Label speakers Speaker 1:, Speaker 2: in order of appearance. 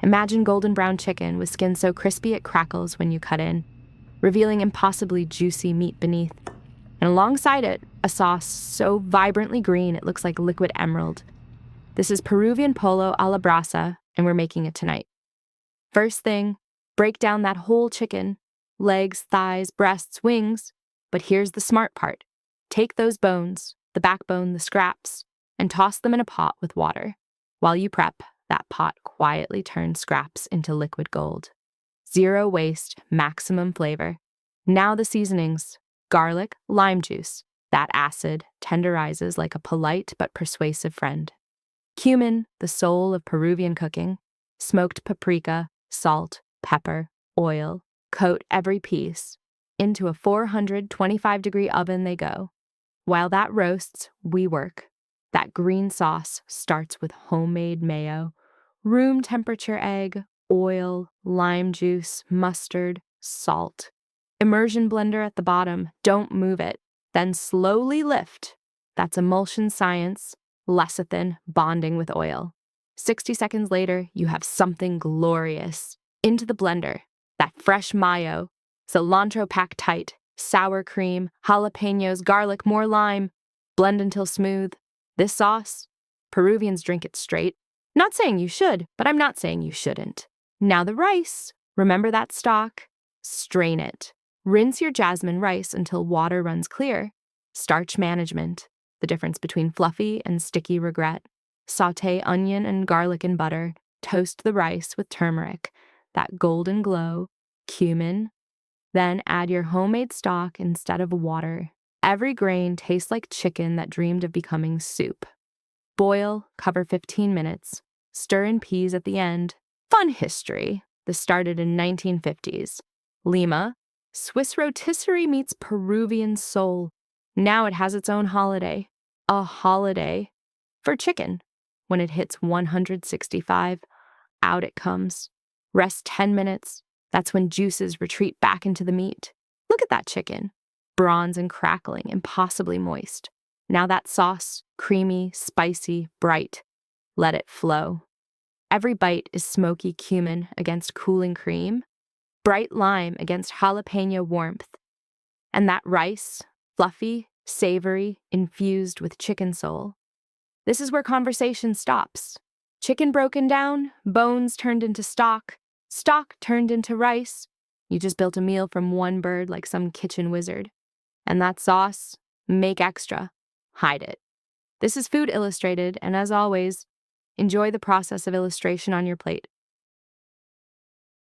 Speaker 1: Imagine golden brown chicken with skin so crispy it crackles when you cut in, revealing impossibly juicy meat beneath. And alongside it, a sauce so vibrantly green it looks like liquid emerald. This is Peruvian pollo a la brasa, and we're making it tonight. First thing, break down that whole chicken, legs, thighs, breasts, wings. But here's the smart part. Take those bones, the backbone, the scraps, and toss them in a pot with water. While you prep, that pot quietly turns scraps into liquid gold. Zero waste, maximum flavor. Now the seasonings. Garlic, lime juice. That acid tenderizes like a polite but persuasive friend. Cumin, the soul of Peruvian cooking. Smoked paprika, salt, pepper, oil. Coat every piece. Into a 425-degree oven they go. While that roasts, we work. That green sauce starts with homemade mayo, room temperature egg, oil, lime juice, mustard, salt. Immersion blender at the bottom, don't move it. Then slowly lift. That's emulsion science, lecithin bonding with oil. 60 seconds later, you have something glorious. Into the blender, that fresh mayo, cilantro packed tight, sour cream, jalapenos, garlic, more lime. Blend until smooth. This sauce, Peruvians drink it straight. Not saying you should, but I'm not saying you shouldn't. Now the rice. Remember that stock? Strain it. Rinse your jasmine rice until water runs clear. Starch management. The difference between fluffy and sticky regret. Sauté onion and garlic in butter. Toast the rice with turmeric. That golden glow. Cumin. Then add your homemade stock instead of water. Every grain tastes like chicken that dreamed of becoming soup. Boil, cover 15 minutes. Stir in peas at the end. Fun history. This started in 1950s. Lima, Swiss rotisserie meets Peruvian soul. Now it has its own holiday. A holiday for chicken. When it hits 165, out it comes. Rest 10 minutes. That's when juices retreat back into the meat. Look at that chicken. Bronze and crackling, impossibly moist. Now that sauce, creamy, spicy, bright. Let it flow. Every bite is smoky cumin against cooling cream, bright lime against jalapeno warmth. And that rice, fluffy, savory, infused with chicken soul. This is where conversation stops. Chicken broken down, bones turned into stock turned into rice. You just built a meal from one bird like some kitchen wizard. And that sauce, make extra. Hide it. This is Food Illustrated, and as always, enjoy the process of illustration on your plate.